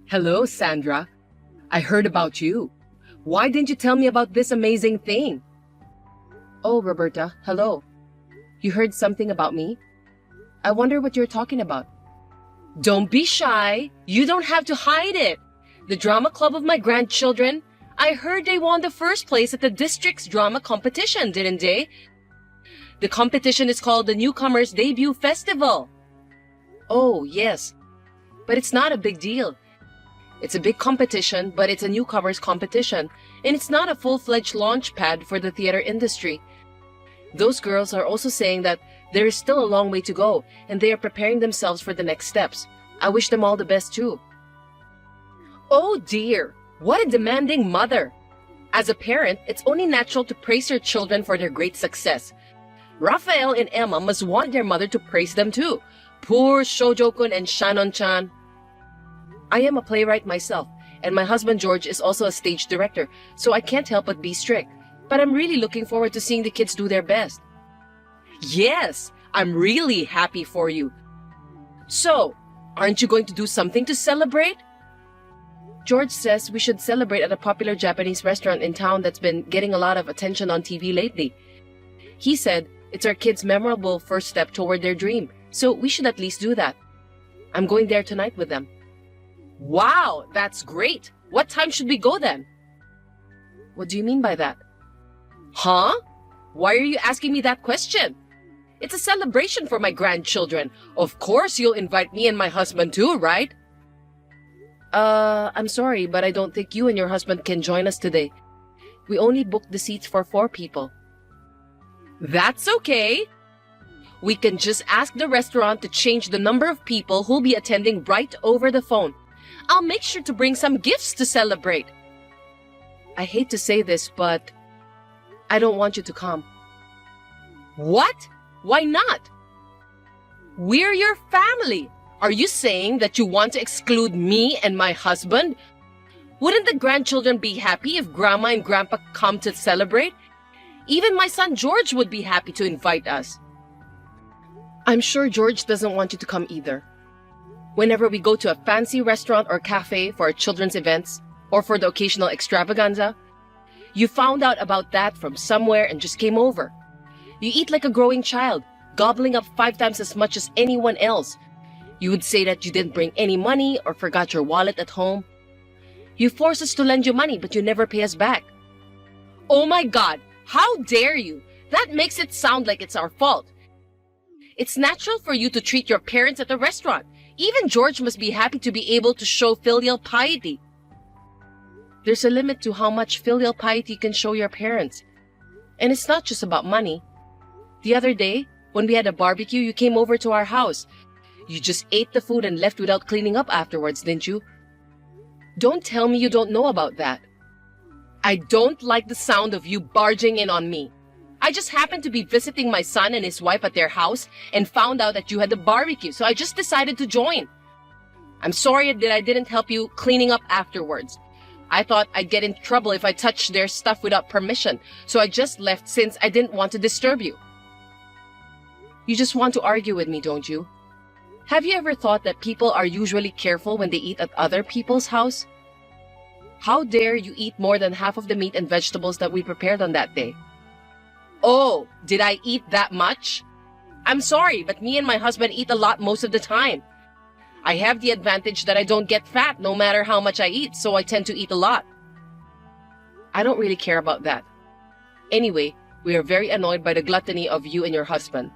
Hello, Sandra. I heard about you. Why didn't you tell me about this amazing thing? Oh, Roberta, hello. You heard something about me? I wonder what you're talking about. Don't be shy. You don't have to hide it. The drama club of my grandchildren, I heard they won the first place at the district's drama competition, didn't they? The competition is called the Newcomers Debut Festival. Oh, yes. But it's not a big deal. It's a big competition, but it's a newcomers competition, and it's not a full-fledged launch pad for the theater industry. Those girls are also saying that there is still a long way to go, and they are preparing themselves for the next steps. I wish them all the best too. Oh dear, what a demanding mother. As a parent, it's only natural to praise your children for their great success. Raphael and Emma must want their mother to praise them too. Poor Shoujo-kun and Shannon-chan. I am a playwright myself, and my husband George is also a stage director, so I can't help but be strict. But I'm really looking forward to seeing the kids do their best. Yes, I'm really happy for you. So, aren't you going to do something to celebrate? George says we should celebrate at a popular Japanese restaurant in town that's been getting a lot of attention on TV lately. He said it's our kids' memorable first step toward their dream, so we should at least do that. I'm going there tonight with them. Wow, that's great. What time should we go then? What do you mean by that? Huh? Why are you asking me that question? It's a celebration for my grandchildren. Of course you'll invite me and my husband too, right? I'm sorry, but I don't think you and your husband can join us today. We only booked the seats for 4 people. That's okay. We can just ask the restaurant to change the number of people who'll be attending right over the phone. I'll make sure to bring some gifts to celebrate. I hate to say this, but I don't want you to come. What? Why not? We're your family. Are you saying that you want to exclude me and my husband? Wouldn't the grandchildren be happy if Grandma and Grandpa come to celebrate? Even my son George would be happy to invite us. I'm sure George doesn't want you to come either. Whenever we go to a fancy restaurant or cafe for our children's events, or for the occasional extravaganza, you found out about that from somewhere and just came over. You eat like a growing child, gobbling up 5 times as much as anyone else. You would say that you didn't bring any money or forgot your wallet at home. You force us to lend you money, but you never pay us back. Oh my God, how dare you? That makes it sound like it's our fault. It's natural for you to treat your parents at the restaurant. Even George must be happy to be able to show filial piety. There's a limit to how much filial piety you can show your parents. And it's not just about money. The other day, when we had a barbecue, you came over to our house. You just ate the food and left without cleaning up afterwards, didn't you? Don't tell me you don't know about that. I don't like the sound of you barging in on me. I just happened to be visiting my son and his wife at their house and found out that you had the barbecue, so I just decided to join. I'm sorry that I didn't help you cleaning up afterwards. I thought I'd get in trouble if I touched their stuff without permission, so I just left since I didn't want to disturb you. You just want to argue with me, don't you? Have you ever thought that people are usually careful when they eat at other people's house? How dare you eat more than half of the meat and vegetables that we prepared on that day? Oh, did I eat that much? I'm sorry, but me and my husband eat a lot most of the time. I have the advantage that I don't get fat no matter how much I eat, so I tend to eat a lot. I don't really care about that. Anyway, we are very annoyed by the gluttony of you and your husband.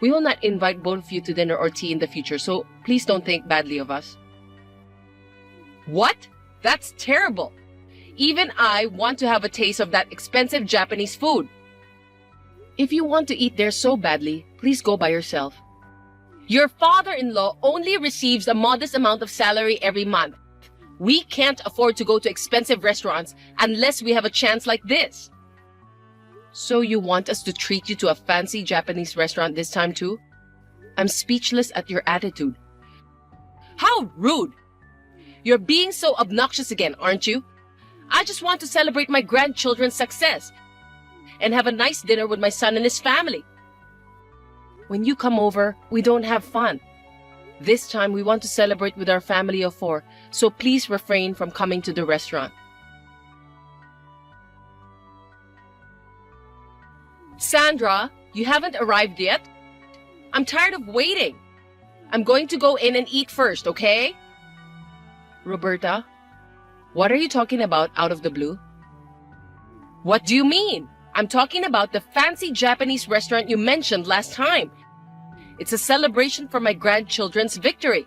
We will not invite both of you to dinner or tea in the future, so please don't think badly of us. What? That's terrible. Even I want to have a taste of that expensive Japanese food. If you want to eat there so badly, please go by yourself. Your father-in-law only receives a modest amount of salary every month. We can't afford to go to expensive restaurants unless we have a chance like this. So you want us to treat you to a fancy Japanese restaurant this time too? I'm speechless at your attitude. How rude! You're being so obnoxious again, aren't you? I just want to celebrate my grandchildren's success and have a nice dinner with my son and his family. When you come over, we don't have fun. This time we want to celebrate with our family of 4, so please refrain from coming to the restaurant. Sandra, you haven't arrived yet? I'm tired of waiting. I'm going to go in and eat first, okay? Roberta, what are you talking about out of the blue? What do you mean? I'm talking about the fancy Japanese restaurant you mentioned last time. It's a celebration for my grandchildren's victory.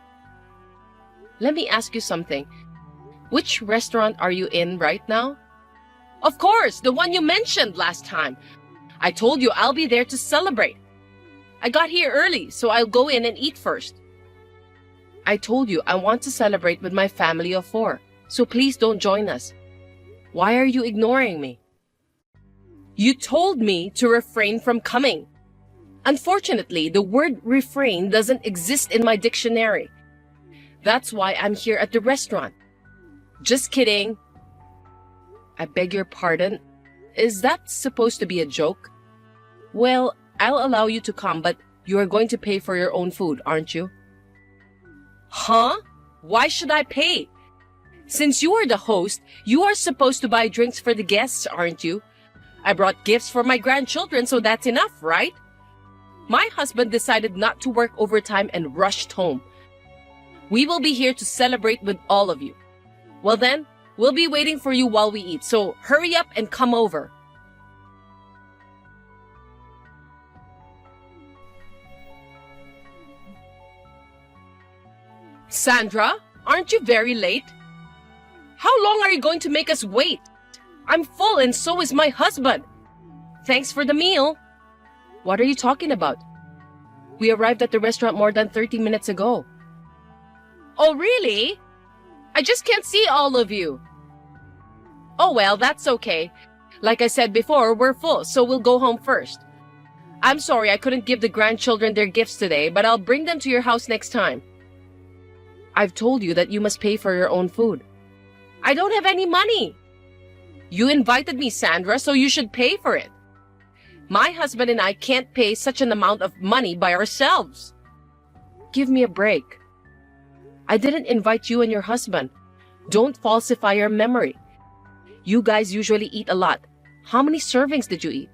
Let me ask you something. Which restaurant are you in right now? Of course, the one you mentioned last time. I told you I'll be there to celebrate. I got here early, so I'll go in and eat first. I told you I want to celebrate with my family of 4, so please don't join us. Why are you ignoring me? You told me to refrain from coming. Unfortunately, the word refrain doesn't exist in my dictionary. That's why I'm here at the restaurant. Just kidding. I beg your pardon. Is that supposed to be a joke? Well, I'll allow you to come, but you are going to pay for your own food, aren't you? Huh? Why should I pay? Since you are the host, you are supposed to buy drinks for the guests, aren't you? I brought gifts for my grandchildren, so that's enough, right? My husband decided not to work overtime and rushed home. We will be here to celebrate with all of you. Well then, we'll be waiting for you while we eat, so hurry up and come over. Sandra, aren't you very late? How long are you going to make us wait? I'm full and so is my husband. Thanks for the meal. What are you talking about? We arrived at the restaurant more than 30 minutes ago. Oh, really? I just can't see all of you. Oh, well, that's okay. Like I said before, we're full, so we'll go home first. I'm sorry I couldn't give the grandchildren their gifts today, but I'll bring them to your house next time. I've told you that you must pay for your own food. I don't have any money. You invited me, Sandra, so you should pay for it. My husband and I can't pay such an amount of money by ourselves. Give me a break. I didn't invite you and your husband. Don't falsify your memory. You guys usually eat a lot. How many servings did you eat?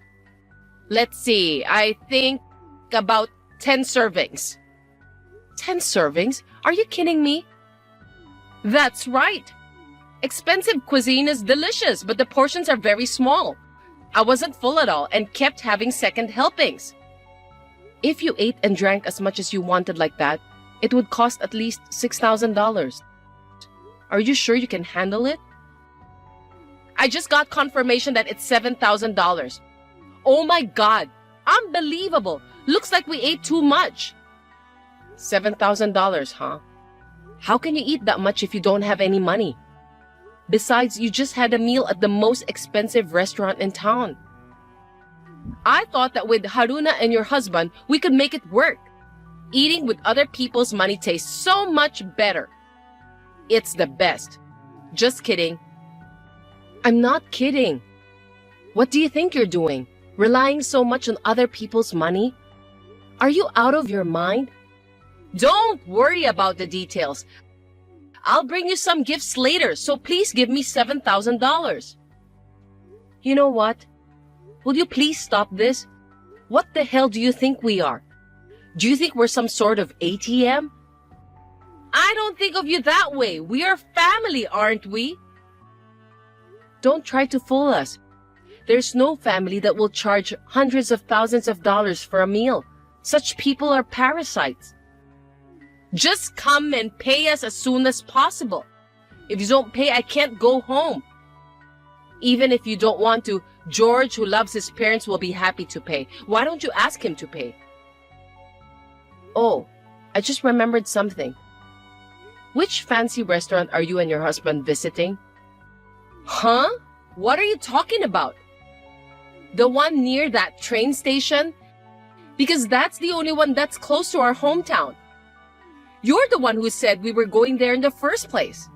Let's see, I think about 10 servings. 10 servings? Are you kidding me? That's right. Expensive cuisine is delicious, but the portions are very small. I wasn't full at all and kept having second helpings. If you ate and drank as much as you wanted like that, it would cost at least $6,000. Are you sure you can handle it? I just got confirmation that it's $7,000. Oh my God! Unbelievable! Looks like we ate too much. $7,000, huh? How can you eat that much if you don't have any money? Besides, you just had a meal at the most expensive restaurant in town. I thought that with Haruna and your husband, we could make it work. Eating with other people's money tastes so much better. It's the best. Just kidding. I'm not kidding. What do you think you're doing? Relying so much on other people's money? Are you out of your mind? Don't worry about the details. I'll bring you some gifts later, so please give me $7,000. You know what? Will you please stop this? What the hell do you think we are? Do you think we're some sort of ATM? I don't think of you that way. We are family, aren't we? Don't try to fool us. There's no family that will charge hundreds of thousands of dollars for a meal. Such people are parasites. Just come and pay us as soon as possible. If you don't pay, I can't go home. Even if you don't want to, George, who loves his parents, will be happy to pay. Why don't you ask him to pay? Oh, I just remembered something. Which fancy restaurant are you and your husband visiting? Huh? What are you talking about? The one near that train station? Because that's the only one that's close to our hometown. You're the one who said we were going there in the first place.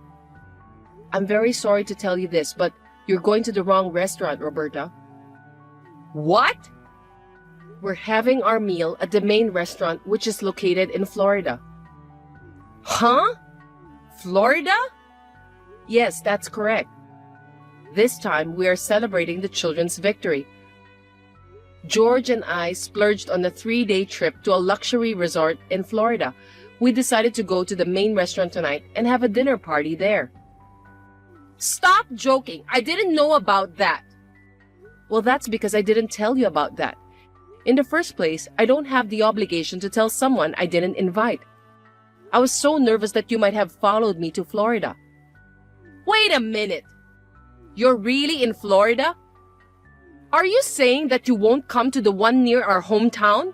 I'm very sorry to tell you this, but you're going to the wrong restaurant, Roberta. What? We're having our meal at the main restaurant, which is located in Florida. Huh? Florida? Yes, that's correct. This time, we are celebrating the children's victory. George and I splurged on a 3-day trip to a luxury resort in Florida. We decided to go to the main restaurant tonight and have a dinner party there. Stop joking! I didn't know about that! Well, that's because I didn't tell you about that. In the first place, I don't have the obligation to tell someone I didn't invite. I was so nervous that you might have followed me to Florida. Wait a minute! You're really in Florida? Are you saying that you won't come to the one near our hometown?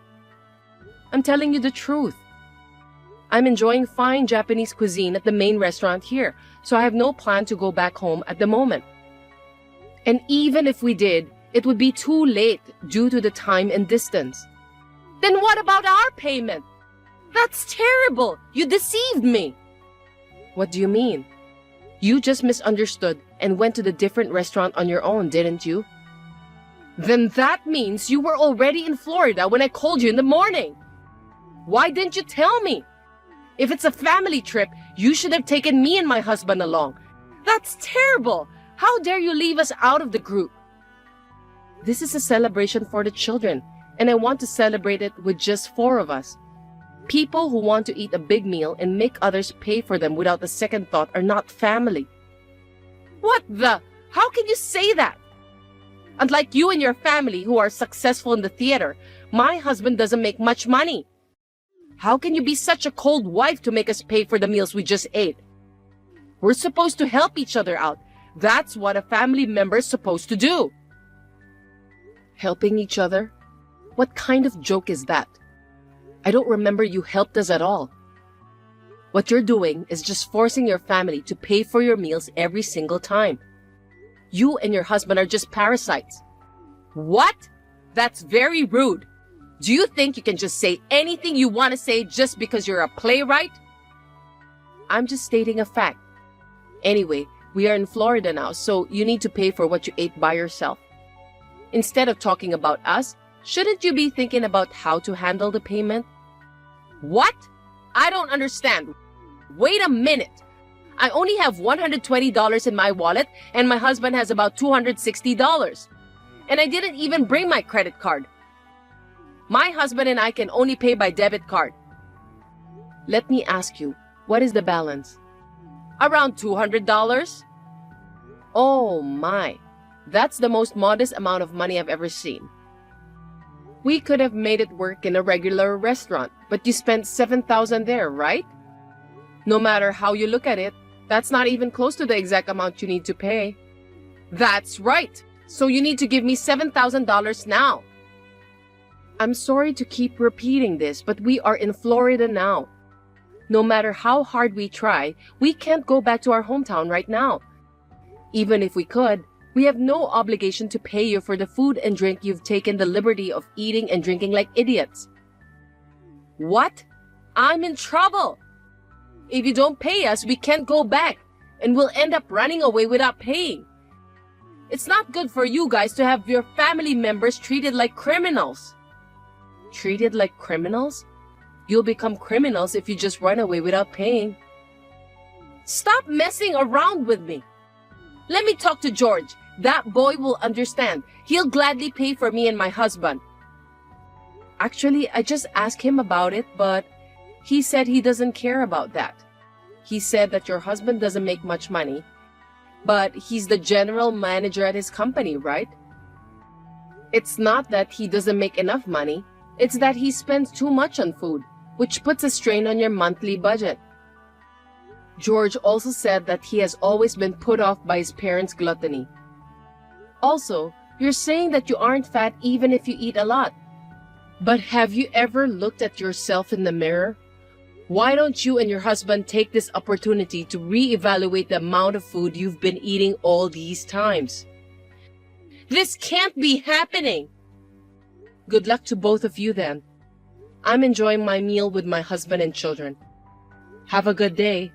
I'm telling you the truth. I'm enjoying fine Japanese cuisine at the main restaurant here, so I have no plan to go back home at the moment. And even if we did, it would be too late due to the time and distance. Then what about our payment? That's terrible! You deceived me! What do you mean? You just misunderstood and went to the different restaurant on your own, didn't you? Then that means you were already in Florida when I called you in the morning. Why didn't you tell me? If it's a family trip, you should have taken me and my husband along. That's terrible! How dare you leave us out of the group? This is a celebration for the children, and I want to celebrate it with just 4 of us. People who want to eat a big meal and make others pay for them without a second thought are not family. What the? How can you say that? Unlike you and your family who are successful in the theater, my husband doesn't make much money. How can you be such a cold wife to make us pay for the meals we just ate? We're supposed to help each other out. That's what a family member is supposed to do. Helping each other? What kind of joke is that? I don't remember you helped us at all. What you're doing is just forcing your family to pay for your meals every single time. You and your husband are just parasites. What? That's very rude. Do you think you can just say anything you want to say just because you're a playwright? I'm just stating a fact. Anyway, we are in Florida now, so you need to pay for what you ate by yourself. Instead of talking about us, shouldn't you be thinking about how to handle the payment? What? I don't understand. Wait a minute. I only have $120 in my wallet and my husband has about $260. And I didn't even bring my credit card. My husband and I can only pay by debit card. Let me ask you, what is the balance? Around $200? Oh my, that's the most modest amount of money I've ever seen. We could have made it work in a regular restaurant, but you spent $7,000 there, right? No matter how you look at it, that's not even close to the exact amount you need to pay. That's right. So you need to give me $7,000 now. I'm sorry to keep repeating this, but we are in Florida now. No matter how hard we try, we can't go back to our hometown right now. Even if we could, we have no obligation to pay you for the food and drink you've taken the liberty of eating and drinking like idiots. What? I'm in trouble. If you don't pay us, we can't go back, and we'll end up running away without paying. It's not good for you guys to have your family members treated like criminals. Treated like criminals? You'll become criminals if you just run away without paying. Stop messing around with me. Let me talk to George. That boy will understand. He'll gladly pay for me and my husband. Actually, I just asked him about it, but he said he doesn't care about that. He said that your husband doesn't make much money, but he's the general manager at his company, right? It's not that he doesn't make enough money. It's that he spends too much on food, which puts a strain on your monthly budget. George also said that he has always been put off by his parents' gluttony. Also, you're saying that you aren't fat even if you eat a lot. But have you ever looked at yourself in the mirror? Why don't you and your husband take this opportunity to reevaluate the amount of food you've been eating all these times? This can't be happening! Good luck to both of you then. I'm enjoying my meal with my husband and children. Have a good day.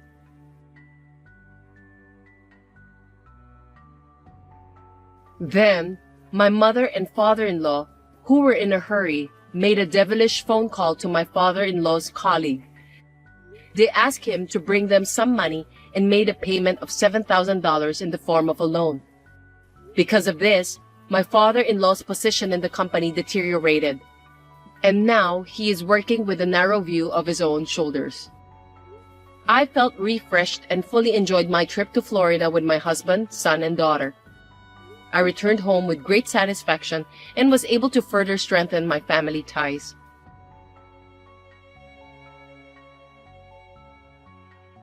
Then, my mother and father-in-law, who were in a hurry, made a devilish phone call to my father-in-law's colleague. They asked him to bring them some money and made a payment of $7,000 in the form of a loan. Because of this, my father-in-law's position in the company deteriorated, and now he is working with a narrow view of his own shoulders. I felt refreshed and fully enjoyed my trip to Florida with my husband, son, and daughter. I returned home with great satisfaction and was able to further strengthen my family ties.